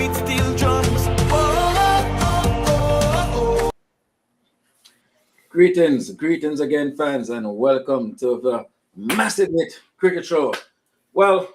beat steel drums. Greetings again, fans, and welcome to the massive hit cricket show. Well,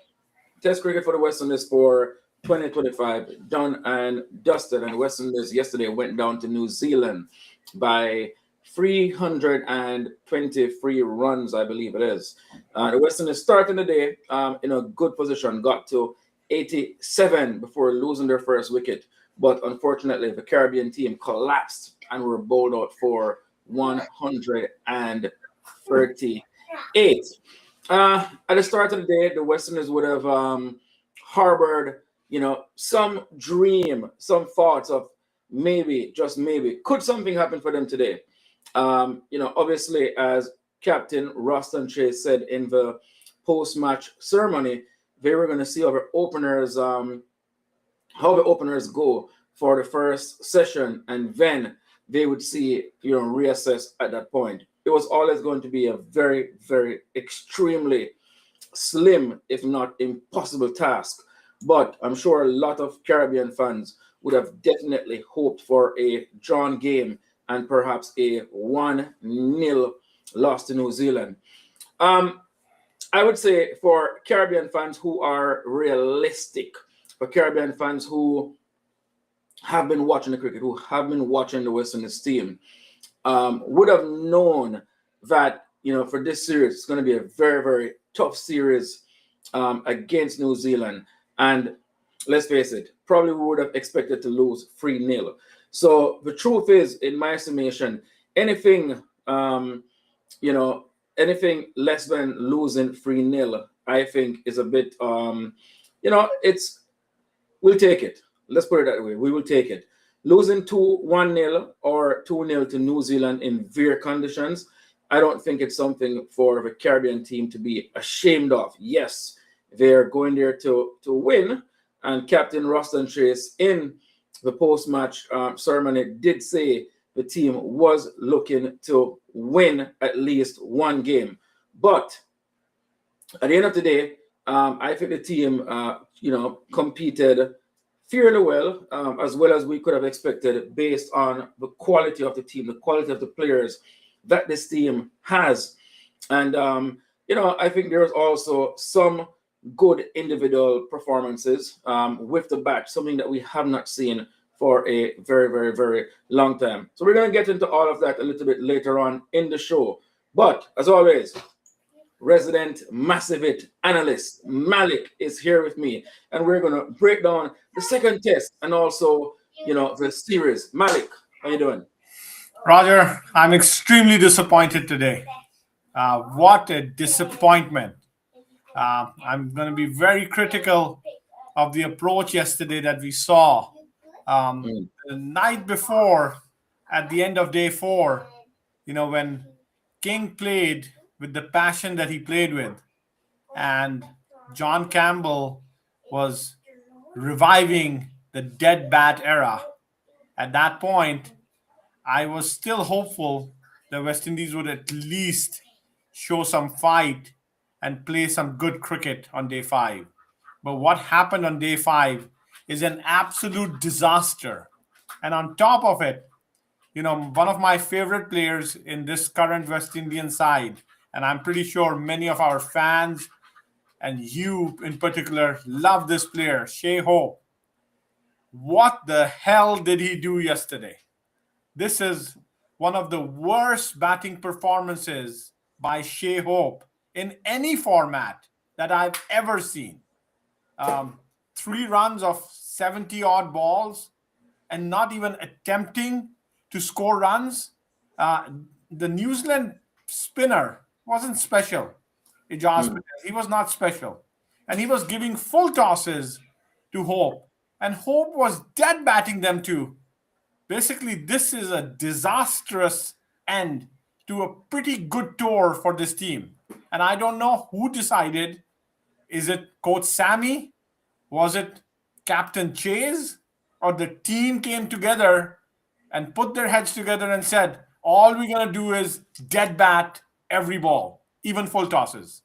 Test cricket for the West Indies for 2025 done and dusted, and the West Indies yesterday went down to New Zealand by 323 runs, I believe it is. The West Indies starting the day in a good position, got to 87 before losing their first wicket, but unfortunately the Caribbean team collapsed and were bowled out for 138. At the start of the day, the West Indies would have harbored, some dream, some thoughts of maybe, just maybe, could something happen for them today? Obviously, as Captain Ruston Chase said in the post-match ceremony, they were going to see how the openers go for the first session, and then they would see, reassess at that point. It was always going to be a very, very extremely slim, if not impossible task. But I'm sure a lot of Caribbean fans would have definitely hoped for a drawn game and perhaps a 1-0 loss to New Zealand. I would say for Caribbean fans who are realistic, for Caribbean fans who have been watching the cricket, who have been watching the West Indies team, would have known that, for this series, it's going to be a very, very tough series against New Zealand. And let's face it, probably we would have expected to lose 3-0. So the truth is, in my estimation, anything, anything less than losing 3-0, I think is a bit, we'll take it. Let's put it that way. We will take it. Losing 1-0 or 2-0 to New Zealand in their conditions, I don't think it's something for the Caribbean team to be ashamed of. Yes, they're going there to win, and Captain Ruston Chase in the post-match ceremony did say the team was looking to win at least one game. But at the end of the day, I think the team, competed fairly well as we could have expected based on the quality of the team, the quality of the players that this team has. And, I think there's also some good individual performances with the bat, something that we have not seen for a very, very, very long time. So we're going to get into all of that a little bit later on in the show. But as always, resident massive hit analyst Malik is here with me, and we're going to break down the second test and also, the series. Malik, how you doing? Roger, I'm extremely disappointed today. What a disappointment. I'm going to be very critical of the approach yesterday that we saw. The night before, at the end of day 4, when King played with the passion that he played with, and John Campbell was reviving the dead bat era. At that point, I was still hopeful the West Indies would at least show some fight and play some good cricket on day 5. But what happened on day 5 is an absolute disaster. And on top of it, one of my favorite players in this current West Indian side, and I'm pretty sure many of our fans and you in particular love this player, Shai Hope. What the hell did he do yesterday? This is one of the worst batting performances by Shai Hope in any format that I've ever seen. 3 runs of 70-odd balls and not even attempting to score runs. The New Zealand spinner wasn't special. Ajaz, he was not special. And he was giving full tosses to Hope. And Hope was dead batting them too. Basically, this is a disastrous end to a pretty good tour for this team. And I don't know who decided. Is it Coach Sammy? Was it Captain Chase? Or the team came together and put their heads together and said, all we're going to do is dead bat every ball, even full tosses.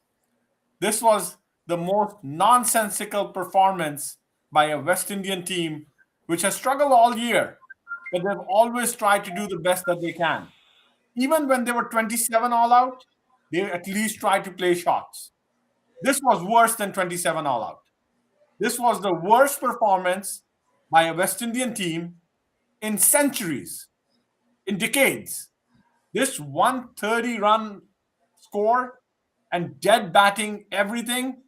This was the most nonsensical performance by a West Indian team which has struggled all year, but they've always tried to do the best that they can. Even when they were 27 all out, they at least tried to play shots. This was worse than 27 all out. This was the worst performance by a West Indian team in centuries, in decades. This 130-run score and dead batting everything,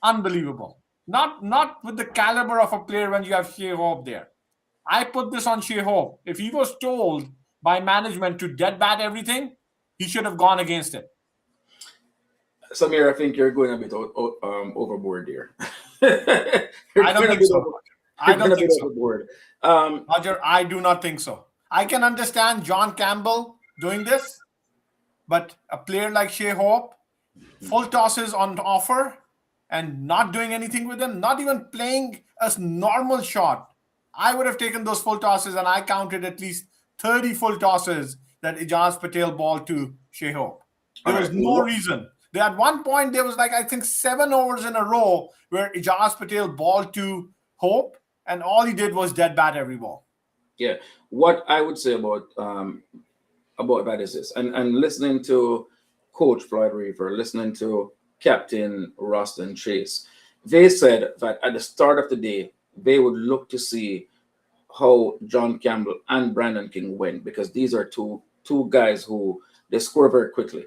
unbelievable. Not with the caliber of a player when you have Shea Hope there. I put this on Shea Hope. If he was told by management to dead bat everything, he should have gone against it. Samir, I think you're going a bit overboard there. I don't think so. I don't think so. Overboard. Roger, I do not think so. I can understand John Campbell doing this, but a player like Shea Hope, full tosses on offer and not doing anything with them, not even playing a normal shot. I would have taken those full tosses, and I counted at least 30 full tosses that Ajaz Patel balled to Shea Hope. There was no reason. At one point, there was I think 7 overs in a row where Ajaz Patel balled to Hope, and all he did was dead bat every ball. Yeah. What I would say about that is this, and listening to Coach Floyd Reaver, listening to Captain Roston Chase, they said that at the start of the day, they would look to see how John Campbell and Brandon King win, because these are two guys who they score very quickly,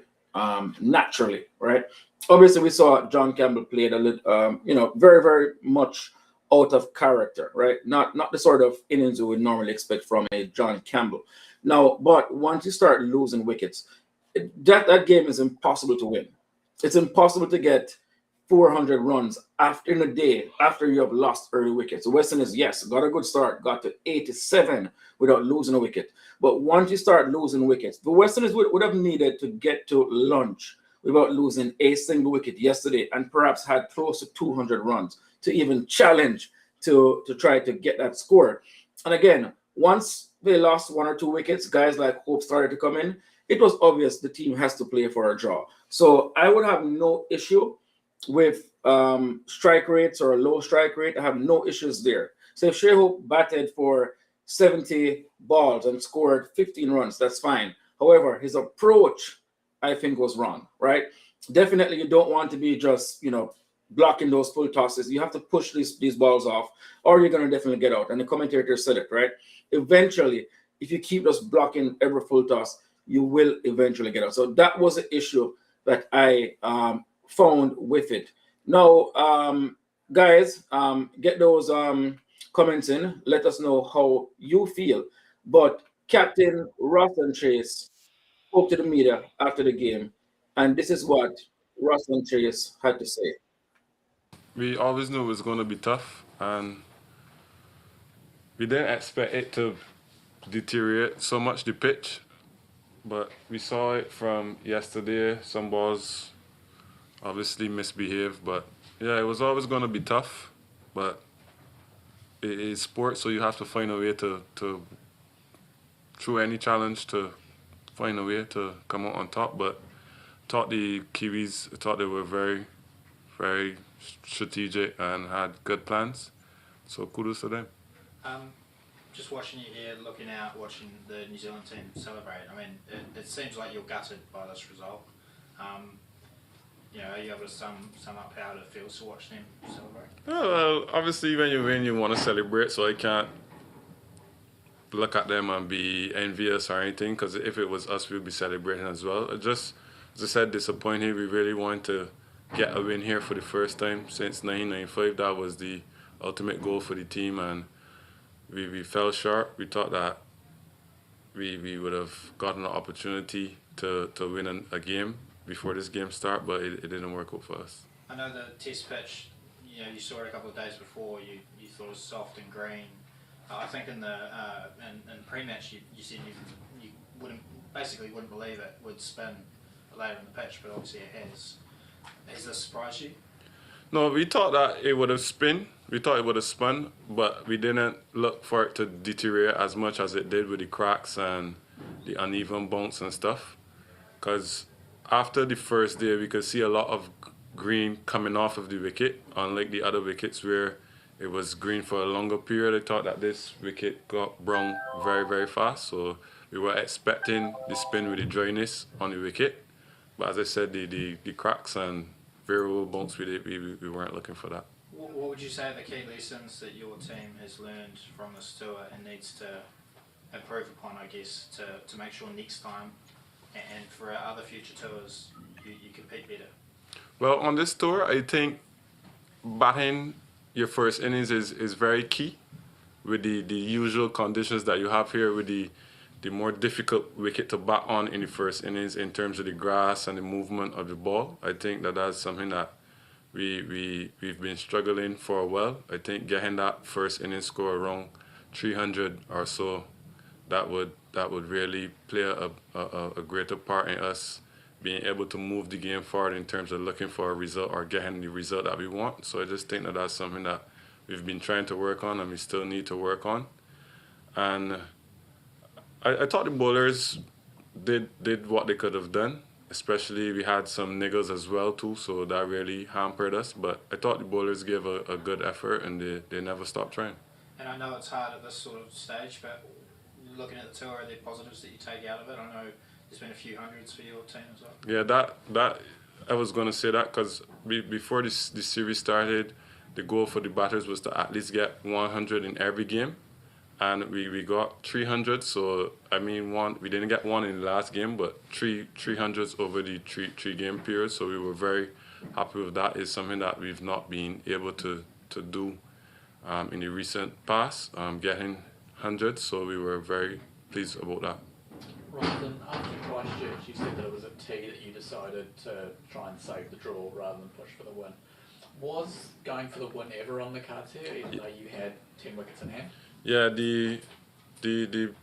naturally, right? Obviously, we saw John Campbell played a little, very, very much out of character, right? Not the sort of innings we would normally expect from a John Campbell. Now, but once you start losing wickets, that game is impossible to win. It's impossible to get 400 runs in a day after you have lost early wickets. The West Indies, yes, got a good start, got to 87 without losing a wicket. But once you start losing wickets, the West Indies would have needed to get to lunch without losing a single wicket yesterday, and perhaps had close to 200 runs to even challenge to try to get that score. And again, once they lost 1 or 2 wickets, guys like Hope started to come in. It was obvious the team has to play for a draw. So I would have no issue with strike rates or a low strike rate. I have no issues there. So if Shea Hope batted for 70 balls and scored 15 runs, that's fine. However, his approach, I think, was wrong, right? Definitely, you don't want to be just, blocking those full tosses. You have to push these balls off, or you're going to definitely get out. And the commentator said it, right? Eventually, if you keep just blocking every full toss, you will eventually get out. So that was the issue that I found with it. Now, guys, get those comments in. Let us know how you feel. But Captain Roston Chase spoke to the media after the game, and this is what Roston Chase had to say. We always knew it was going to be tough, and we didn't expect it to deteriorate so much, the pitch. But we saw it from yesterday. Some balls obviously misbehaved, but yeah, it was always going to be tough. But it is sports, so you have to find a way to through any challenge, to find a way to come out on top. But thought the Kiwis, thought they were very, very strategic and had good plans. So kudos to them. Just watching you here, looking out, watching the New Zealand team celebrate. I mean, it seems like you're gutted by this result. Are you able to sum up how it feels to watch them celebrate? Well, obviously when you win, you want to celebrate. So I can't look at them and be envious or anything, because if it was us, we'd be celebrating as well. Just, as I said, disappointed. We really wanted to get a win here for the first time since 1995. That was the ultimate goal for the team, and we fell short. We thought that we would have gotten an opportunity to win a game before this game started, but it didn't work out for us. I know the test pitch, you saw it a couple of days before, you thought it was soft and green. I think in the in pre-match you said you wouldn't believe it would spin later in the pitch, but obviously it has. Has this surprised you? No, we thought that it would have spun. We thought it would have spun, but we didn't look for it to deteriorate as much as it did with the cracks and the uneven bounce and stuff. Because after the first day, we could see a lot of green coming off of the wicket, unlike the other wickets where it was green for a longer period. I thought that this wicket got brown very, very fast. So we were expecting the spin with the dryness on the wicket. But as I said, the cracks and variable bumps with it, we weren't looking for that. What would you say are the key lessons that your team has learned from this tour and needs to improve upon, I guess, to make sure next time and for our other future tours you compete better? Well, on this tour, I think batting your first innings is very key with the usual conditions that you have here with the more difficult wicket to bat on in the first innings in terms of the grass and the movement of the ball. I think that's something that we've been struggling for a while. I think getting that first inning score around 300 or so, that would really play a greater part in us being able to move the game forward in terms of looking for a result or getting the result that we want. So I just think that's something that we've been trying to work on and we still need to work on. And I thought the bowlers did what they could have done. Especially we had some niggles as well too, so that really hampered us. But I thought the bowlers gave a good effort and they never stopped trying. And I know it's hard at this sort of stage, but looking at the tour, are there positives that you take out of it? I know there's been a few hundreds for your team as well. Yeah, that I was going to say that because before this series started, the goal for the batters was to at least get 100 in every game. And we got 300, so I mean we didn't get one in the last game, but 300s over the three game period. So we were very happy with that. It's something that we've not been able to do in the recent past, getting hundreds. So we were very pleased about that. Ravindra, after Christchurch, you said that it was a tee that you decided to try and save the draw rather than push for the win. Was going for the win ever on the cards here, even though you had 10 wickets in hand? Yeah, the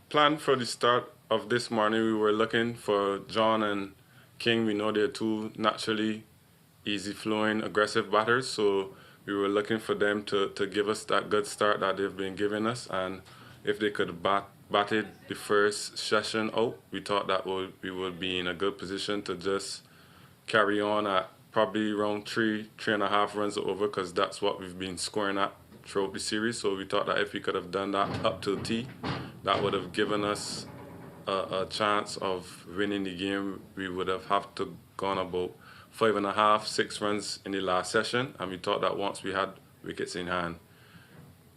plan for the start of this morning, we were looking for John and King. We know they're two naturally easy-flowing, aggressive batters, so we were looking for them to give us that good start that they've been giving us. And if they could batted the first session out, we thought that we would be in a good position to just carry on at probably around 3.5 runs over, because that's what we've been scoring at throughout the series. So we thought that if we could have done that up till tee, that would have given us a chance of winning the game. We would have to gone about 5.5, 6 runs in the last session, and we thought that once we had wickets in hand,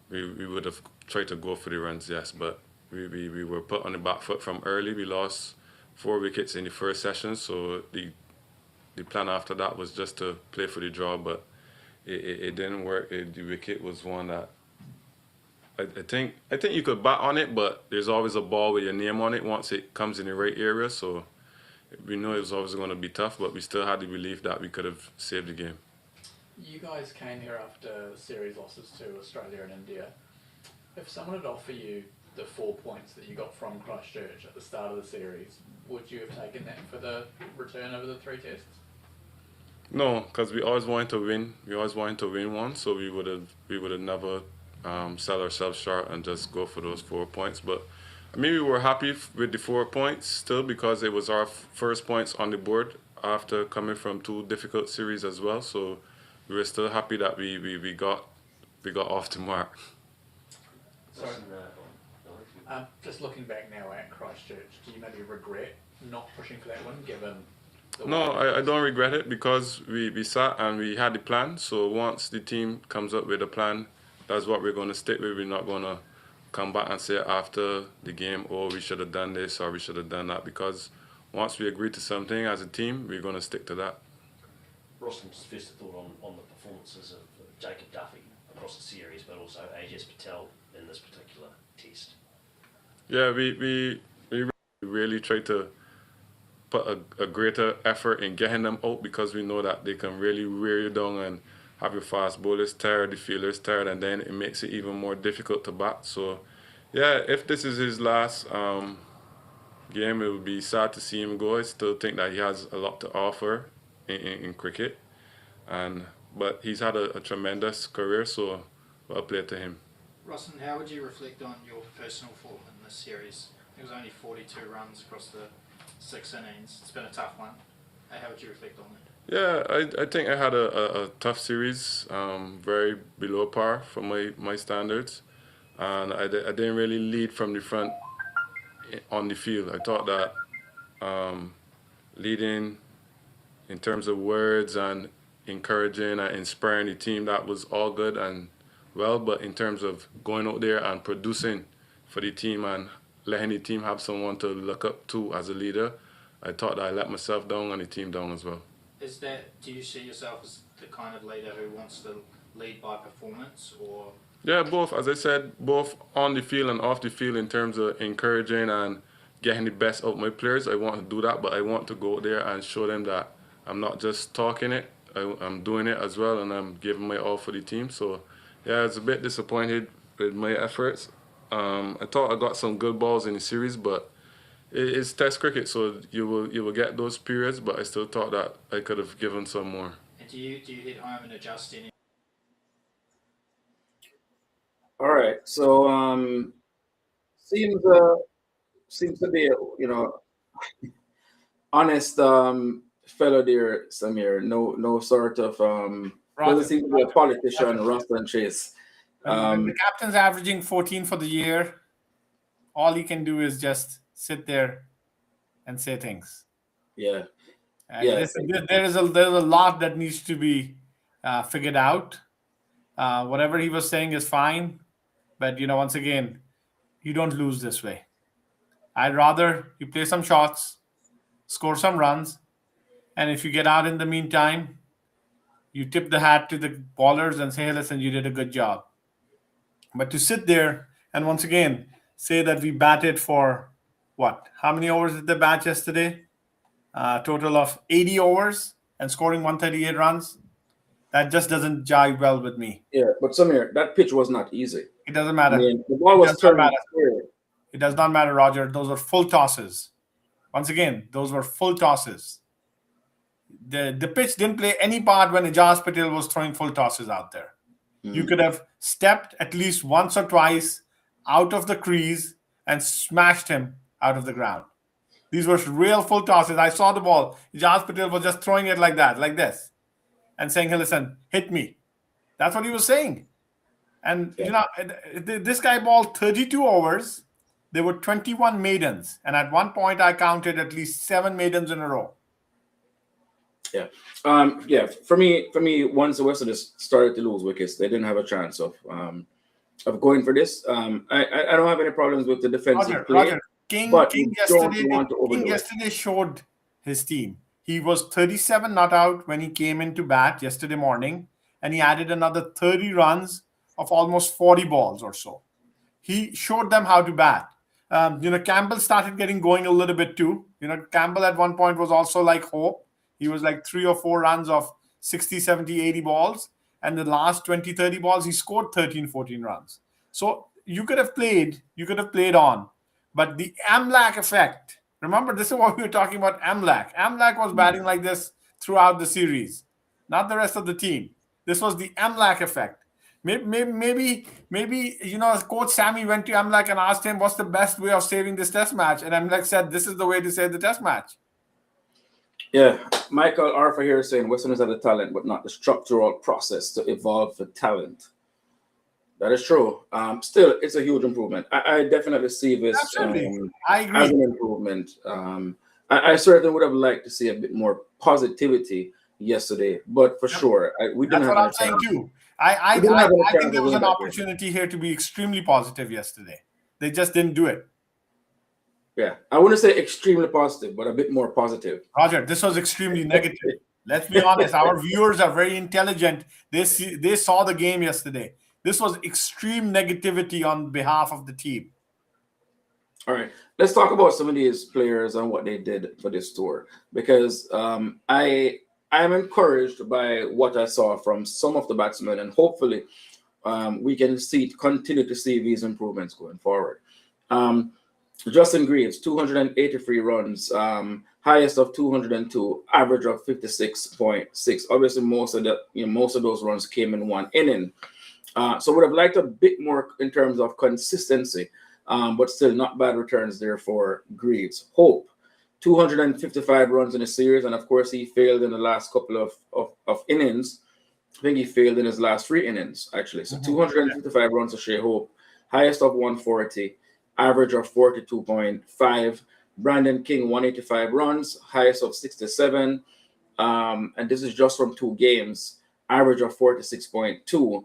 we would have tried to go for the runs, yes, but we were put on the back foot from early. We lost 4 wickets in the first session, so the plan after that was just to play for the draw, but it didn't work. The wicket was one that I think you could bat on it, but there's always a ball with your name on it once it comes in the right area. So we know it was always going to be tough, but we still had the belief that we could have saved the game. You guys came here after series losses to Australia and India. If someone had offered you the 4 points that you got from Christchurch at the start of the series, would you have taken that for the return over the 3 tests? No, because we always wanted to win. We always wanted to win one, so we would have never sell ourselves short and just go for those 4 points. But I mean, we were happy with the 4 points still, because it was our first points on the board after coming from 2 difficult series as well. So we were still happy that we got off the mark. Sorry. Just looking back now at Christchurch, do you maybe regret not pushing for that win, given the No, I don't regret it, because we sat and we had the plan. So once the team comes up with a plan, that's what we're going to stick with. We're not going to come back and say after the game, oh, we should have done this or we should have done that, because once we agree to something as a team, we're going to stick to that. Rossum's first thought on the performances of Jacob Duffy across the series, but also Ajaz Patel in this particular test. Yeah, we really try to put a greater effort in getting them out, because we know that they can really wear you down and have your fast bowlers tired, the fielders tired, and then it makes it even more difficult to bat. So, yeah, if this is his last game, it would be sad to see him go. I still think that he has a lot to offer in cricket, but he's had a tremendous career, so well played to him. Ross, how would you reflect on your personal form in this series? It was only 42 runs across the 6 innings. It's been a tough one. How would you reflect on that? Yeah, I think I had a tough series, very below par for my standards, and I didn't really lead from the front on the field. I thought that leading in terms of words and encouraging and inspiring the team, that was all good and well, but in terms of going out there and producing for the team and letting the team have someone to look up to as a leader, I thought that I let myself down and the team down as well. Do you see yourself as the kind of leader who wants to lead by performance, or? Yeah, both. As I said, both on the field and off the field in terms of encouraging and getting the best out of my players. I want to do that, but I want to go out there and show them that I'm not just talking it. I'm doing it as well, and I'm giving my all for the team. So, yeah, I was a bit disappointed with my efforts. I thought I got some good balls in the series, but it's Test cricket, so you will get those periods. But I still thought that I could have given some more. And do you hit home and adjust any? All right. So seems seems to be honest fellow there, Samir. No sort of Roger, doesn't seem to be a politician, Rust and Chase. when the captain's averaging 14 for the year, all he can do is just sit there and say things. Yeah. And Yeah. there's a lot that needs to be figured out. Whatever he was saying is fine, but once again, you don't lose this way. I'd rather you play some shots, score some runs, and if you get out in the meantime, you tip the hat to the bowlers and say, hey, listen, you did a good job. But to sit there and once again say that we batted for what? How many overs did they bat yesterday? Total of 80 overs and scoring 138 runs. That just doesn't jive well with me. Yeah, but Samir, that pitch was not easy. It doesn't matter. I mean, the ball was turning. It does not matter, Roger. Those were full tosses. Once again, those were full tosses. The pitch didn't play any part when Ajaz Patel was throwing full tosses out there. You could have stepped at least once or twice out of the crease and smashed him out of the ground. These were real full tosses. I saw the ball. Ajaz Patel was just throwing it like that, like this, and saying, hey, listen, hit me. That's what he was saying. And, this guy balled 32 overs. There were 21 maidens. And at one point, I counted at least 7 maidens in a row. Yeah. For me, once the Westerners started to lose wickets, they didn't have a chance of going for this. I don't have any problems with the defensive play. Roger. King yesterday showed his team. He was 37 not out when he came into bat yesterday morning, and he added another 30 runs of almost 40 balls or so. He showed them how to bat. Campbell started getting going a little bit too. Campbell at one point was also like hope. He was like 3 or 4 runs of 60, 70, 80 balls. And the last 20, 30 balls, he scored 13, 14 runs. So you could have played on. But the Amlak effect, remember, this is what we were talking about, Amlak. Amlak was batting like this throughout the series, not the rest of the team. This was the Amlak effect. Maybe Coach Sammy went to Amlak and asked him, what's the best way of saving this test match? And Amlak said, this is the way to save the test match. Yeah, Michael Arthur here is saying Westerners have the talent, but not the structural process to evolve for talent. That is true. Still, it's a huge improvement. I definitely see this I agree. as an improvement. I certainly would have liked to see a bit more positivity yesterday, but for sure, we didn't have. That's what I'm saying too. I think there was an opportunity here to be extremely positive yesterday. They just didn't do it. Yeah, I wouldn't say extremely positive, but a bit more positive. Roger, this was extremely negative. Let's be honest. Our viewers are very intelligent. They saw the game yesterday. This was extreme negativity on behalf of the team. All right, let's talk about some of these players and what they did for this tour, because I am encouraged by what I saw from some of the batsmen, and hopefully we can continue to see these improvements going forward. Justin Greaves, 283 runs, highest of 202, average of 56.6. Obviously, most of those runs came in one inning. So would have liked a bit more in terms of consistency, but still not bad returns there for Greaves. Hope, 255 runs in a series, and of course he failed in the last couple of innings. I think he failed in his last 3 innings, actually. So 255 runs to Shea Hope, highest of 140, average of 42.5. Brandon King, 185 runs, highest of 67. And this is just from 2 games, average of 46.2.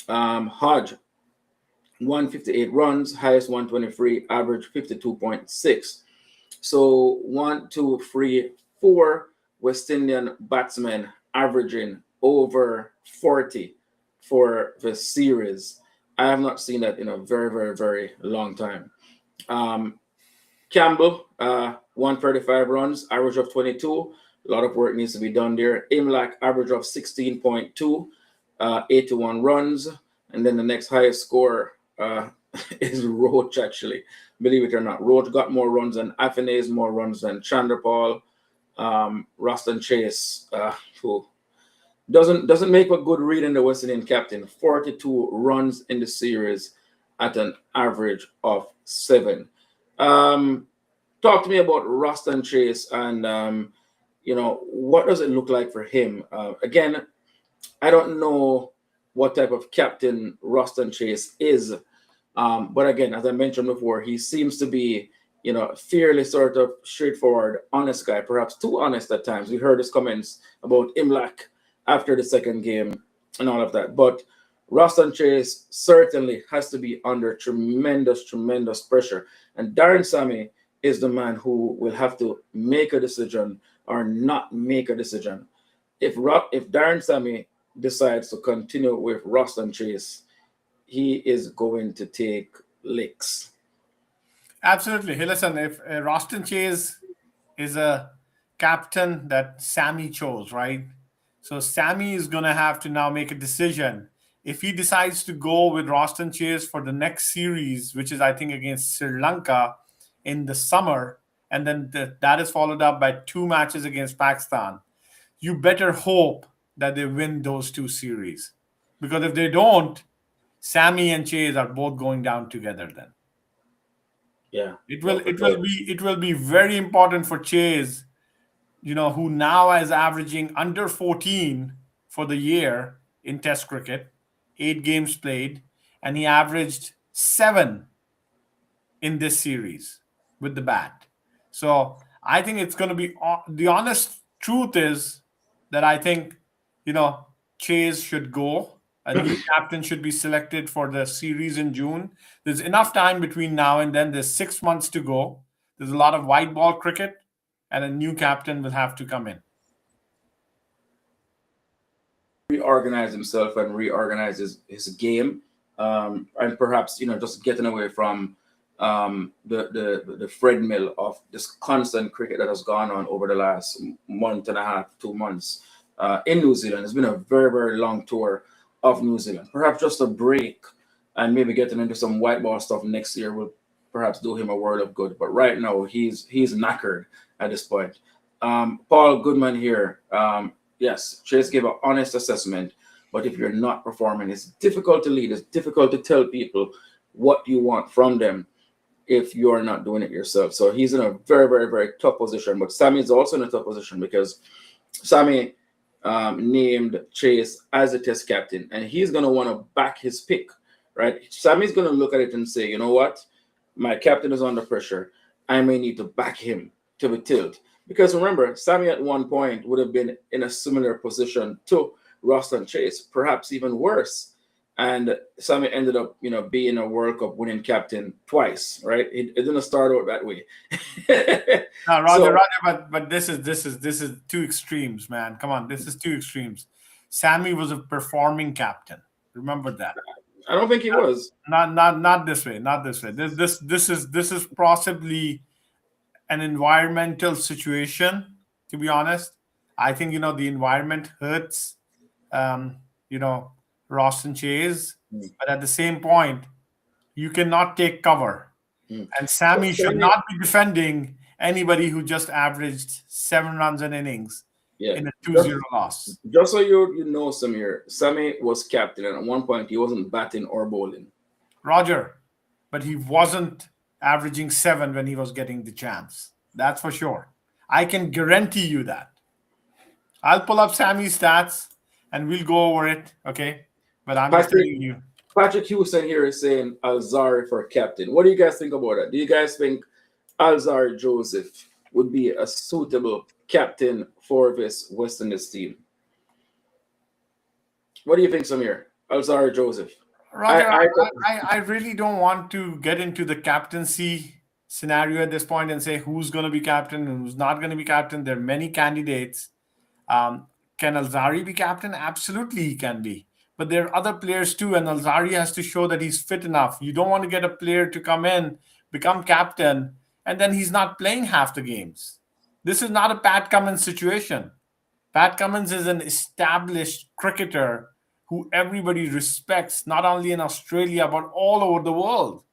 Hodge, 158 runs, highest 123, average 52.6. So 1, 2, 3, 4 West Indian batsmen averaging over 40 for the series. I have not seen that in a very, very, very long time. Campbell, 135 runs, average of 22. A lot of work needs to be done there. Imlach, average of 16.2, 81 runs. And then the next highest score is Roach, actually. Believe it or not. Roach got more runs than Afinez, more runs than Chanderpaul. Roston Chase, who doesn't make a good read in the West Indian captain. 42 runs in the series at an average of 7. Talk to me about Roston Chase and what does it look like for him? Again, I don't know what type of captain Roston Chase is, but again, as I mentioned before, he seems to be fairly sort of straightforward, honest guy, perhaps too honest at times. We heard his comments about Imlach after the second game and all of that, but Roston Chase certainly has to be under tremendous pressure, and Darren Sammy is the man who will have to make a decision or not make a decision. If Darren Sammy decides to continue with Roston Chase, he is going to take licks. Absolutely. Hey, listen, if Roston Chase is a captain that Sammy chose, right? So Sammy is going to have to now make a decision. If he decides to go with Roston Chase for the next series, which is, I think, against Sri Lanka in the summer, and then that is followed up by 2 matches against Pakistan, you better hope that they win those 2 series. Because if they don't, Sammy and Chase are both going down together then. Yeah. It will be very important for Chase, who now is averaging under 14 for the year in Test cricket, 8 games played, and he averaged 7 in this series with the bat. So I think it's going to be the honest truth is that I think Chase should go. A new captain should be selected for the series in June. There's enough time between now and then. There's 6 months to go. There's a lot of white ball cricket, and a new captain will have to come in. Reorganize himself and reorganize his game, and perhaps just getting away from the Fred Mill of this constant cricket that has gone on over the last month and a half, 2 months in New Zealand. It's been a very, very long tour of New Zealand. Perhaps just a break and maybe getting into some white ball stuff next year will perhaps do him a world of good. But right now he's knackered at this point. Paul Goodman here. Yes, Chase gave an honest assessment, but if you're not performing, it's difficult to lead. It's difficult to tell people what you want from them if you're not doing it yourself. So he's in a very, very, very tough position. But Sammy is also in a tough position because Sammy named Chase as a test captain, and he's going to want to back his pick, right? Sammy's going to look at it and say, you know what? My captain is under pressure. I may need to back him to the tilt. Because remember, Sammy at one point would have been in a similar position to Roston Chase, perhaps even worse. And Sammy ended up, being a World Cup winning captain twice, right? It didn't start out that way. No, Roger, but this is 2 extremes, man. Come on, this is 2 extremes. Sammy was a performing captain. Remember that. I don't think he was. Not this way. Not this way. This is possibly an environmental situation. To be honest, I think the environment hurts. Roston Chase, but at the same point, you cannot take cover. And Sammy should not be defending anybody who just averaged 7 runs an innings in a 2-0 loss. Just so you know, Samir, Sammy was captain, and at one point he wasn't batting or bowling. Roger, but he wasn't averaging 7 when he was getting the chance. That's for sure. I can guarantee you that. I'll pull up Sammy's stats and we'll go over it. Okay. But I'm just Patrick telling you. Patrick Houston here is saying Alzari for captain. What do you guys think about that? Do you guys think Alzari Joseph would be a suitable captain for this West Indies team? What do you think, Samir? Alzari Joseph. Roger, I I really don't want to get into the captaincy scenario at this point and say who's going to be captain and who's not going to be captain. There are many candidates. Can Alzari be captain? Absolutely, he can be. But there are other players too, and Alzari has to show that he's fit enough. You don't want to get a player to come in, become captain, and then he's not playing half the games. This is not a Pat Cummins situation. Pat Cummins is an established cricketer who everybody respects, not only in Australia, but all over the world.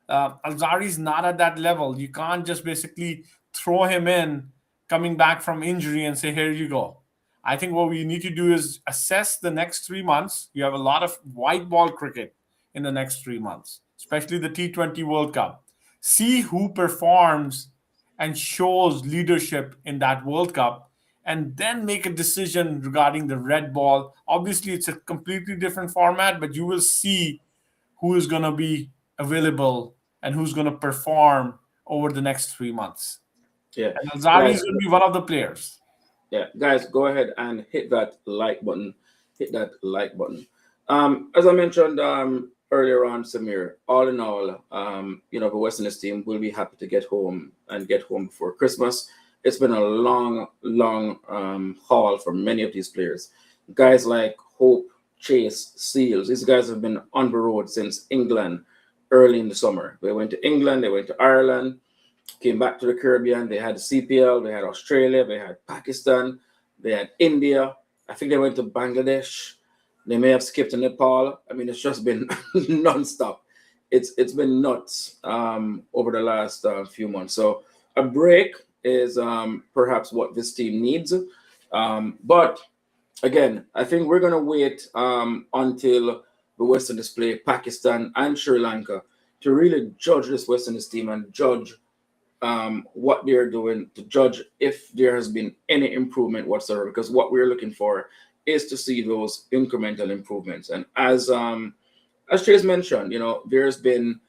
Alzari's not at that level. You can't just basically throw him in coming back from injury and say, here you go. I think what we need to do is assess the next 3 months. You have a lot of white ball cricket in the next 3 months, especially the T20 World Cup. See who performs and shows leadership in that World Cup, and then make a decision regarding the red ball. Obviously, it's a completely different format, but you will see who is going to be available and who's going to perform over the next 3 months. yeah. And Alzari is going to be one of the players. Yeah, guys, go ahead and hit that like button. Hit that like button. As I mentioned earlier on, Samir, all in all, the West Indies team will be happy to get home before Christmas. It's been a long, long haul for many of these players. Guys like Hope, Chase, Seals, these guys have been on the road since England early in the summer. They went to England, they went to Ireland, came back to the Caribbean. They had CPL, they had Australia, they had Pakistan, they had India. I think they went to Bangladesh. They may have skipped to Nepal. I mean, it's just been non-stop. It's been nuts over the last few months. So a break is perhaps what this team needs. But again, I think we're going to wait until the West Indies play Pakistan and Sri Lanka to really judge this West Indies team and judge what they're doing, to judge if there has been any improvement whatsoever, because what we're looking for is to see those incremental improvements. And as Chase mentioned, there's been,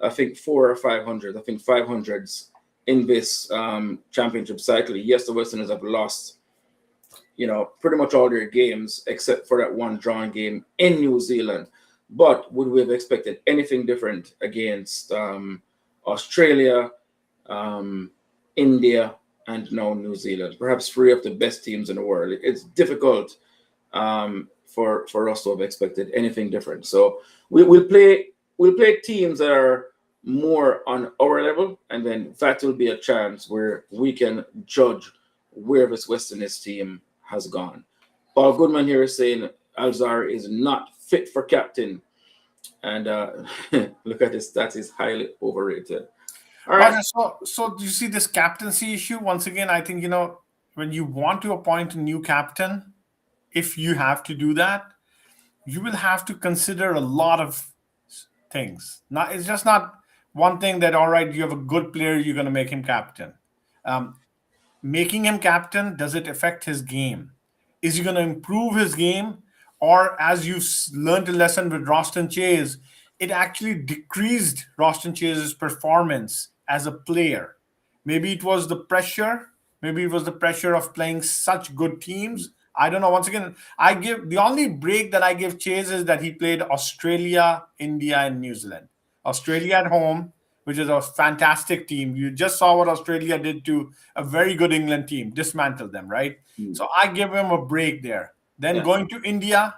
I think, 400 or 500, I think 500s in this championship cycle. Yes, the West Indies have lost, pretty much all their games except for that one drawn game in New Zealand. But would we have expected anything different against Australia, India, and now New Zealand? Perhaps three of the best teams in the world. It's difficult for us to have expected anything different. So we'll play teams that are more on our level, and then that will be a chance where we can judge where this West Indies team has gone. Paul Goodman here is saying Alzari is not fit for captain, and look at his stats, is highly overrated. All right. Roger, so do you see this captaincy issue? Once again, I think, when you want to appoint a new captain, if you have to do that, you will have to consider a lot of things. It's just not one thing that, all right, you have a good player, you're going to make him captain. Making him captain, does it affect his game? Is he going to improve his game? Or, as you've learned a lesson with Roston Chase, it actually decreased Roston Chase's performance as a player. Maybe it was the pressure. Maybe it was the pressure of playing such good teams. I don't know. Once again, the only break that I give Chase is that he played Australia, India, and New Zealand. Australia at home, which is a fantastic team. You just saw what Australia did to a very good England team, dismantled them, right? So I give him a break there. Then going to India,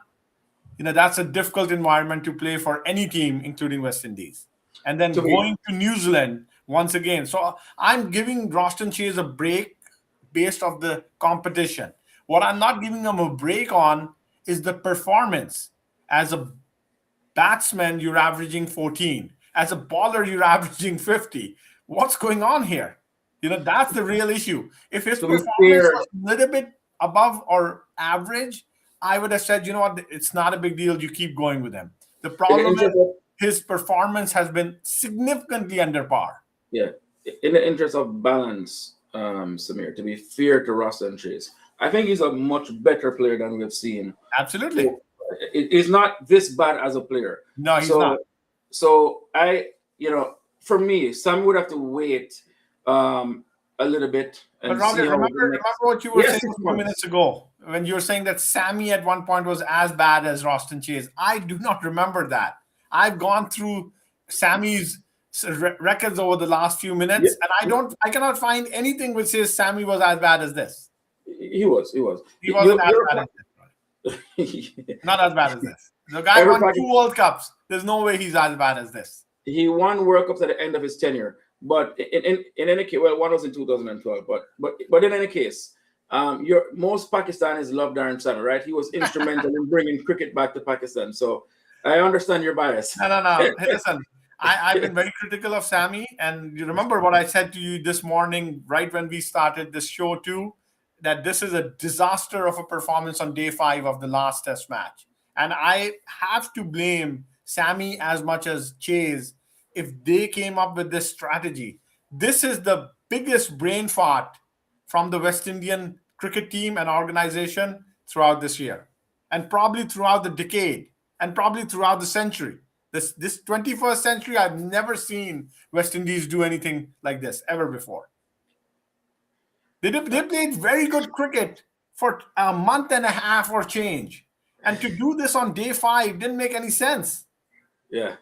that's a difficult environment to play for any team, including West Indies. And then going to New Zealand once again. So I'm giving Roston Chase a break based off the competition. What I'm not giving him a break on is the performance. As a batsman, you're averaging 14. As a bowler, you're averaging 50. What's going on here? That's the real issue. If his performance was a little bit above or average, I would have said, it's not a big deal. You keep going with him. The problem is his performance has been significantly under par. Yeah. In the interest of balance, Samir, to be fair to Roston Chase. I think he's a much better player than we've seen. Absolutely. He's not this bad as a player. No, he's so, not. So for me, Sam would have to wait a little bit and But Roger, see how remember what you were Yes, saying a few minutes ago when you were saying that Sammy at one point was as bad as Roston Chase. I do not remember that. I've gone through Sammy's records over the last few minutes, and I cannot find anything which says Sammy was as bad as this. He was. He wasn't as bad as this. Not as bad as this. The guy won 2 World Cups. There's no way he's as bad as this. He won World Cups at the end of his tenure. But in any case, well, one was in 2012. But in any case, most Pakistanis love Darren Sammy, right? He was instrumental in bringing cricket back to Pakistan. So I understand your bias. No. Hey, listen, I've been very critical of Sammy, and you remember what I said to you this morning, right when we started this show too, that this is a disaster of a performance on day 5 of the last Test match, and I have to blame Sammy as much as Chase if they came up with this strategy. This is the biggest brain fart from the West Indian cricket team and organization throughout this year, and probably throughout the decade, and probably throughout the century. This 21st century, I've never seen West Indies do anything like this ever before. They played very good cricket for a month and a half or change. And to do this on day 5 didn't make any sense. Yeah.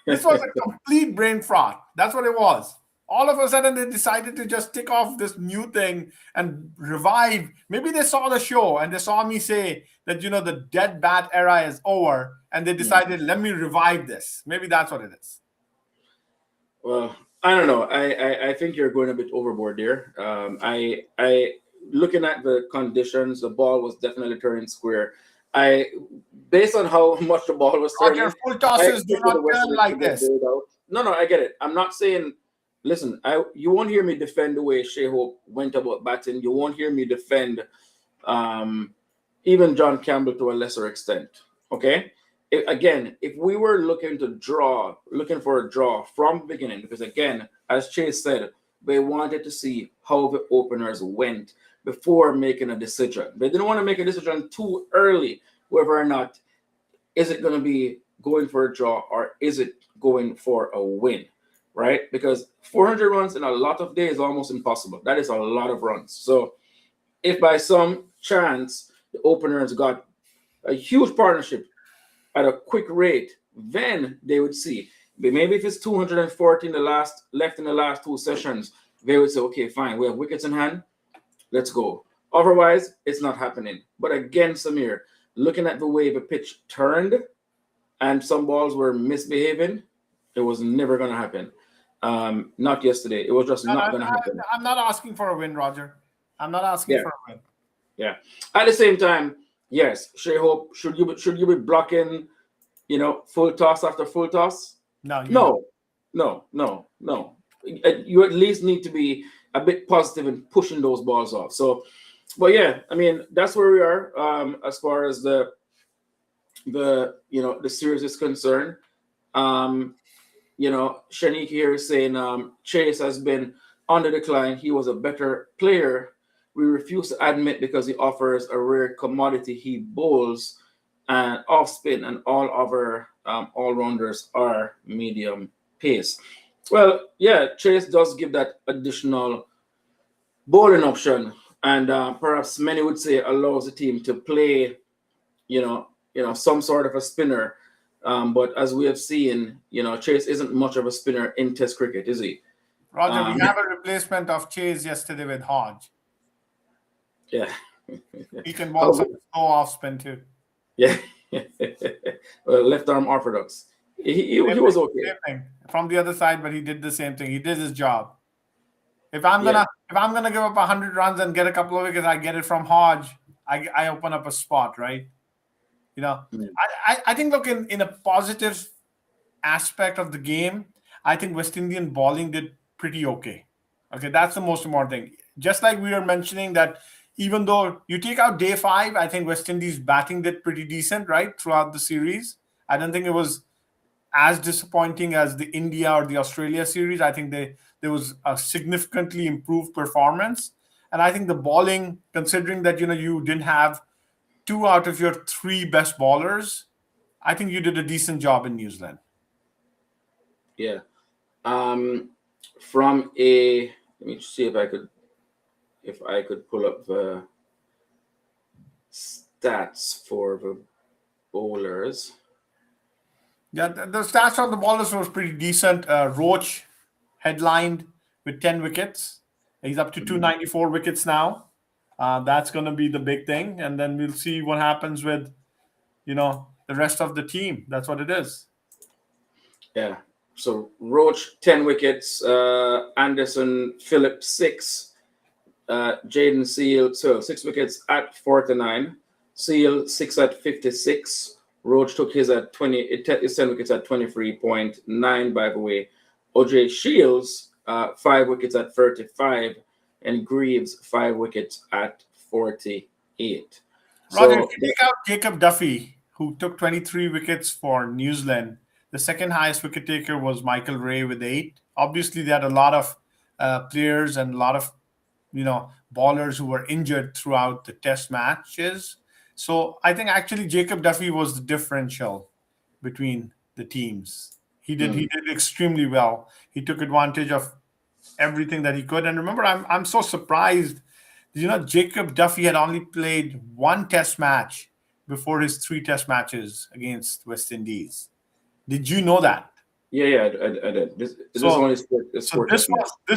This was a complete brain fart. That's what it was. All of a sudden, they decided to just tick off this new thing and revive. Maybe they saw the show and they saw me say that, the dead bat era is over. And they decided, let me revive this. Maybe that's what it is. Well, I don't know. I think you're going a bit overboard there. I looking at the conditions, the ball was definitely turning square. Based on how much the ball was turning, Roger, full tosses do not turn like this. No, I get it. I'm not saying. Listen, you won't hear me defend the way Shea Hope went about batting. You won't hear me defend even John Campbell to a lesser extent. Okay. If we were looking for a draw from the beginning, because again, as Chase said, they wanted to see how the openers went before making a decision. They didn't want to make a decision too early, whether or not is it going to be going for a draw or is it going for a win, right? Because 400 runs in a lot of days is almost impossible. That is a lot of runs. So if by some chance the openers got a huge partnership at a quick rate, then they would see. But maybe if it's 240 left in the last 2 sessions, they would say, okay, fine, we have wickets in hand, let's go. Otherwise, it's not happening. But again, Samir, looking at the way the pitch turned and some balls were misbehaving, it was never going to happen. Not yesterday. It was just not going to happen. I'm not asking for a win, Roger. I'm not asking for a win. Yeah. At the same time, yes, Shea Hope, should you be blocking, full toss after full toss? No. You at least need to be a bit positive in pushing those balls off. So, but yeah, I mean, that's where we are as far as the series is concerned. Shanique here is saying Chase has been on the decline. He was a better player. We refuse to admit because he offers a rare commodity. He bowls and off spin, and all other all-rounders are medium pace. Well, yeah, Chase does give that additional bowling option, and perhaps many would say allows the team to play, some sort of a spinner. But as we have seen, Chase isn't much of a spinner in Test cricket, is he? Roger, we have a replacement of Chase yesterday with Hodge. Yeah. He can bowl some slow off spin too. Yeah. Left arm orthodox. He was okay. From the other side, but he did the same thing. He did his job. If I'm gonna give up 100 runs and get a couple of wickets, I get it from Hodge. I open up a spot, right? I think, look, in a positive aspect of the game, I think West Indian bowling did pretty okay. Okay, that's the most important thing. Just like we were mentioning that even though you take out day 5, I think West Indies batting did pretty decent, right, throughout the series. I don't think it was as disappointing as the India or the Australia series. I think there was a significantly improved performance. And I think the bowling, considering that you didn't have 2 out of your 3 best bowlers, I think you did a decent job in New Zealand. Yeah. From a, let me see if I could pull up the stats for the bowlers. Yeah, the stats on the bowlers was pretty decent. Roach headlined with 10 wickets. He's up to 294 wickets now. That's going to be the big thing. And then we'll see what happens with, the rest of the team. That's what it is. Yeah. So Roach 10 wickets, Anderson Phillips 6, Jaden Seal 6 wickets at 49, Seal 6 at 56. Roach took his at 10 wickets at 23.9, by the way. OJ Shields 5 wickets at 35, and Greaves 5 wickets at 48. Roger, So if you take out Jacob Duffy, who took 23 wickets for New Zealand, the second highest wicket taker was Michael Ray with 8. Obviously, they had a lot of players and a lot of bowlers who were injured throughout the test matches. So I think actually Jacob Duffy was the differential between the teams. He did extremely well. He took advantage of everything that he could. And remember, I'm so surprised. Jacob Duffy had only played 1 test match before his 3 test matches against West Indies. Did you know that? Yeah, I did. This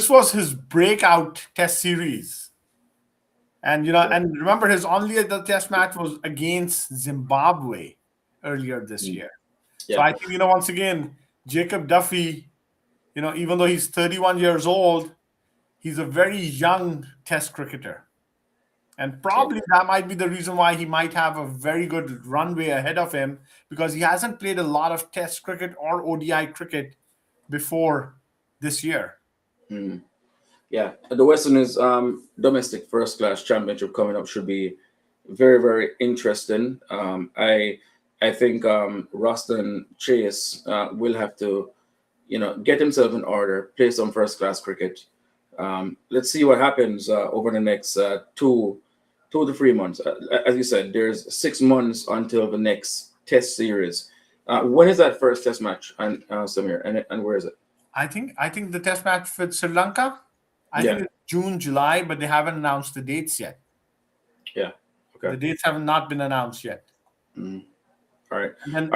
was his breakout test series. And and remember, his only other test match was against Zimbabwe earlier this year. Yeah. So I think once again, Jacob Duffy, even though he's 31 years old, he's a very young test cricketer. And probably that might be the reason why he might have a very good runway ahead of him, because he hasn't played a lot of test cricket or ODI cricket before this year. Yeah, the Western is domestic first class championship coming up should be very, very interesting. I think Roston Chase will have to get himself in order, play some first class cricket. Let's see what happens over the next 2 to 3 months. As you said, there's 6 months until the next test series. When is that first test match, and Samir, and where is it? I think the test match with Sri Lanka, I think it's June, July, but they haven't announced the dates yet. Yeah. Okay. The dates have not been announced yet. All right. And then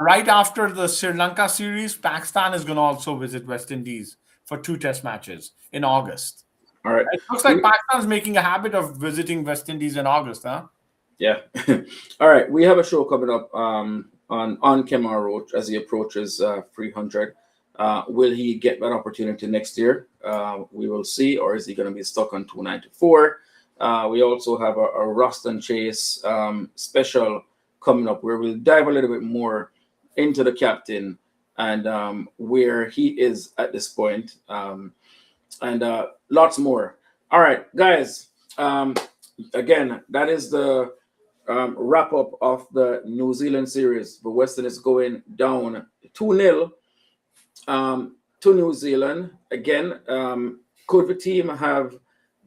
right after the Sri Lanka series, Pakistan is going to also visit West Indies for 2 test matches in August. All right. It looks like Pakistan's making a habit of visiting West Indies in August, huh? Yeah. All right. We have a show coming up on Kemar Roach as he approaches 300. Will he get that opportunity next year? We will see. Or is he going to be stuck on 294? We also have a Roston Chase special coming up where we'll dive a little bit more into the captain and where he is at this point, and lots more. All right, guys. Again, that is the wrap up of the New Zealand series. The Western is going down 2-0 to New Zealand. Again, could the team have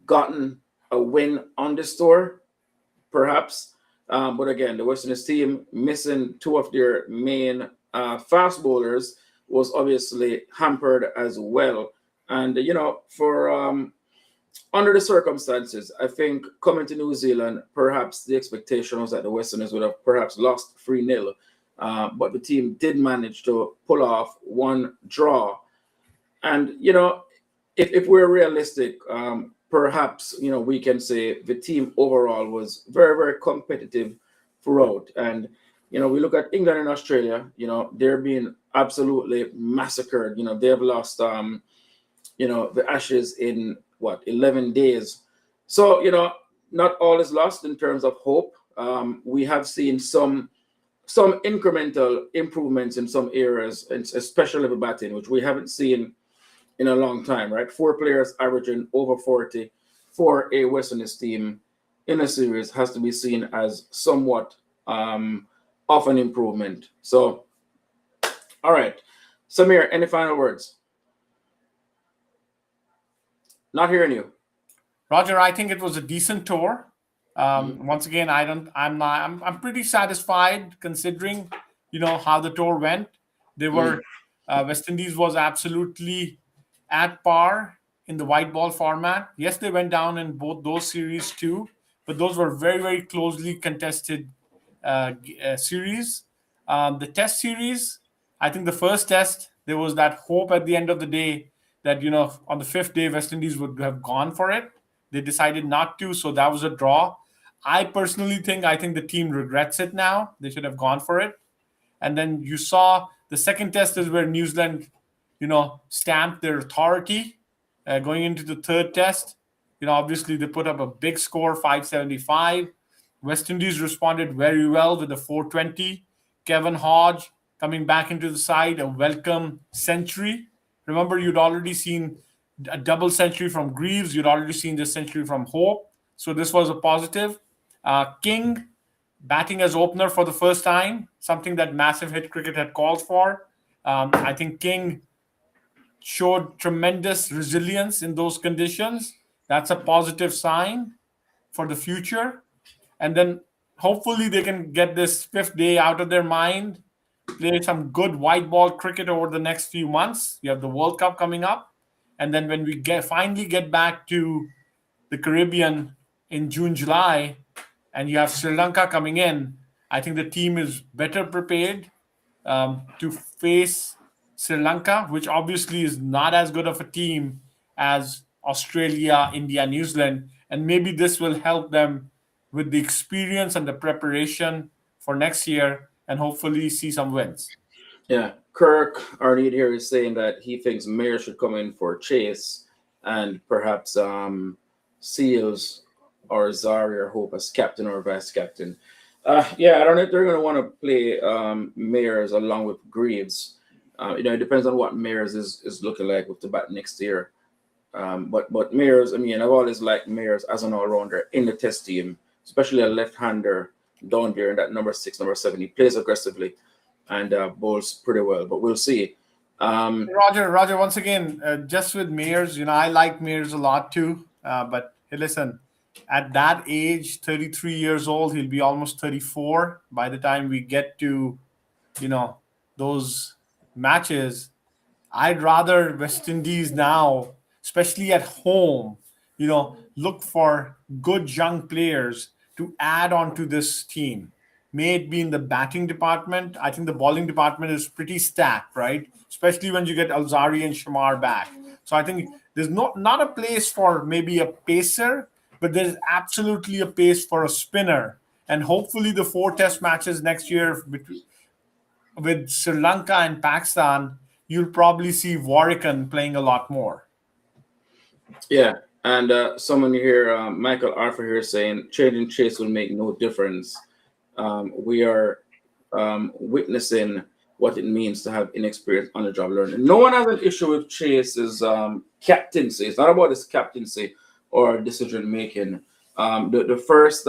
gotten a win on this tour? Perhaps. But again, the Western team missing 2 of their main fast bowlers was obviously hampered as well. And, for under the circumstances, I think coming to New Zealand, perhaps the expectation was that the Westerners would have perhaps lost 3-0. But the team did manage to pull off 1 draw. And, if we're realistic, perhaps, we can say the team overall was very, very competitive throughout. And, we look at England and Australia, they're being absolutely massacred. They've lost, the Ashes in 11 days. So, not all is lost in terms of hope. We have seen some incremental improvements in some areas, especially the batting, which we haven't seen in a long time, right? 4 players averaging over 40 for a Western team in a series has to be seen as somewhat of an improvement. So All right. Samir, any final words? Not hearing you. Roger, I think it was a decent tour. Once again, I'm pretty satisfied considering, how the tour went. They were, West Indies was absolutely at par in the white ball format. Yes, they went down in both those series too, but those were very, very closely contested series. The test series, I think the first test, there was that hope at the end of the day that, on the fifth day, West Indies would have gone for it. They decided not to, so that was a draw. I personally think the team regrets it now. They should have gone for it. And then you saw the second test is where New Zealand, stamped their authority. Going into the third test, obviously they put up a big score, 575. West Indies responded very well with a 420. Kevin Hodge coming back into the side, a welcome century. Remember, you'd already seen a double century from Greaves. You'd already seen this century from Hope. So this was a positive. King batting as opener for the first time, something that Massive Hit Cricket had called for. I think King showed tremendous resilience in those conditions. That's a positive sign for the future. And then hopefully they can get this fifth day out of their mind, play some good white ball cricket over the next few months. You have the World Cup coming up. And then when we finally get back to the Caribbean in June, July, and you have Sri Lanka coming in, I think the team is better prepared to face Sri Lanka, which obviously is not as good of a team as Australia, India, New Zealand. And maybe this will help them with the experience and the preparation for next year and hopefully see some wins. Yeah. Kirk, our lead here, is saying that he thinks Mayer should come in for Chase and perhaps Seals or Zari or Hope as captain or vice captain. Yeah, I don't know if they're going to want to play Mayers along with Greaves. It depends on what Mayers is looking like with the bat next year. But Mayers, I've always liked Mayers as an all-rounder in the test team, especially a left-hander down there in that number 6, number 7. He plays aggressively and bowls pretty well, but we'll see. Roger, once again, just with Mayers, I like Mayers a lot too. But hey, listen, at that age, 33 years old, he'll be almost 34 by the time we get to, those matches. I'd rather West Indies now, especially at home, look for good young players to add on to this team. May it be in the batting department. I think the bowling department is pretty stacked, right? Especially when you get Alzari and Shamar back. So I think there's not a place for maybe a pacer, but there's absolutely a place for a spinner. And hopefully the 4 test matches next year with Sri Lanka and Pakistan, you'll probably see Warrican playing a lot more. Yeah, and someone here, Michael Arthur here, saying changing Chase will make no difference. We are witnessing what it means to have inexperienced on-the-job learning. No one has an issue with Chase's captaincy. It's not about his captaincy or decision-making. The first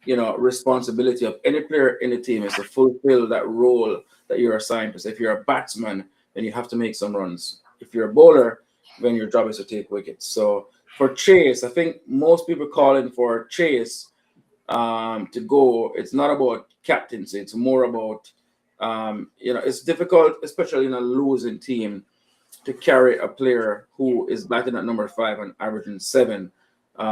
responsibility of any player in the team is to fulfill that role that you're assigned to. So if you're a batsman, then you have to make some runs. If you're a bowler, then your job is to take wickets. So for Chase, I think most people calling for Chase to go. It's not about captaincy. It's more about, it's difficult, especially in a losing team, to carry a player who is batting at number 5 and averaging 7.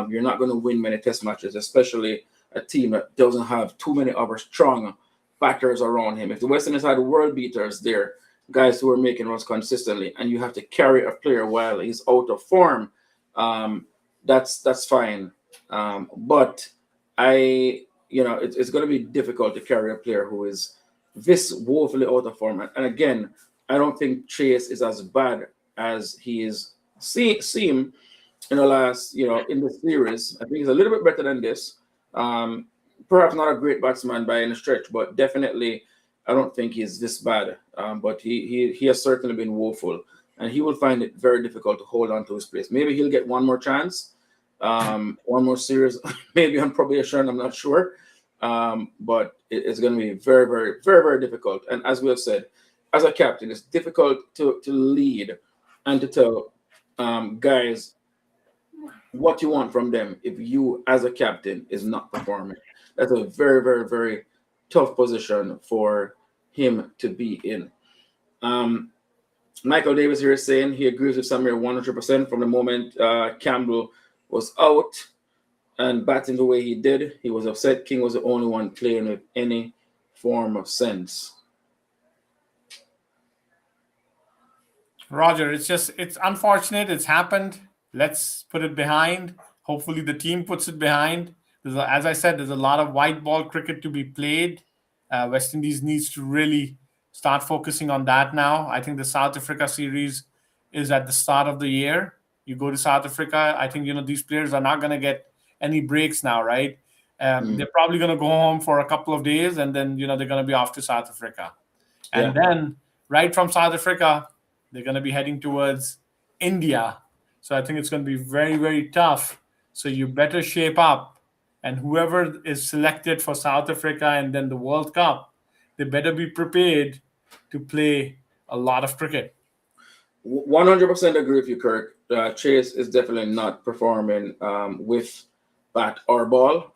You're not going to win many test matches, especially a team that doesn't have too many other strong batters around him. If the West Indies had world beaters there, guys who are making runs consistently, and you have to carry a player while he's out of form, that's fine. But it's going to be difficult to carry a player who is this woefully out of form. And again, I don't think Chase is as bad as he is seem in the last, in the series. I think he's a little bit better than this. Perhaps not a great batsman by any stretch, but definitely I don't think he's this bad. But he has certainly been woeful, and he will find it very difficult to hold on to his place. Maybe he'll get one more chance, one more series, maybe on probation. I'm not sure, but it's going to be very, very, very, very difficult. And as we have said, as a captain, it's difficult to lead and to tell guys what you want from them if you, as a captain, is not performing. That's a very, very, very tough position for him to be in. Michael Davis here is saying he agrees with Samir 100% from the moment Campbell was out and batting the way he did. He was upset King was the only one playing with any form of sense. Roger, it's unfortunate. It's happened. Let's put it behind. Hopefully the team puts it behind. As I said, there's a lot of white ball cricket to be played. West Indies needs to really start focusing on that now. I think the South Africa series is at the start of the year. You go to South Africa, I think, these players are not going to get any breaks now, right? They're probably going to go home for a couple of days, and then, they're going to be off to South Africa. And then right from South Africa, they're going to be heading towards India. So I think it's going to be very, very tough. So you better shape up. And whoever is selected for South Africa and then the World Cup, they better be prepared to play a lot of cricket. 100% agree with you, Kirk. Chase is definitely not performing with bat or ball.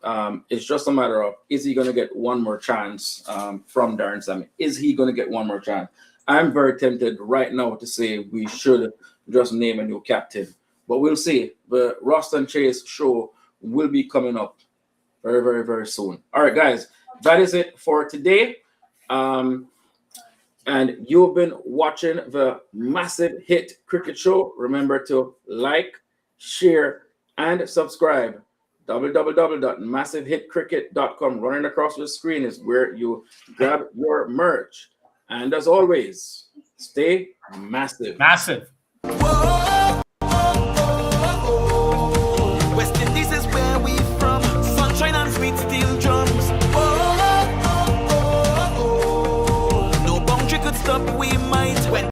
It's just a matter of, is he going to get one more chance from Darren Sammy? Is he going to get one more chance? I'm very tempted right now to say we should just name a new captain. But we'll see. The Ross and Chase show will be coming up very, very, very soon. All right, guys, that is it for today. And you've been watching the Massive Hit Cricket Show. Remember to like, share, and subscribe. www.massivehitcricket.com. Running across the screen is where you grab your merch. And as always, stay massive. Massive. Whoa.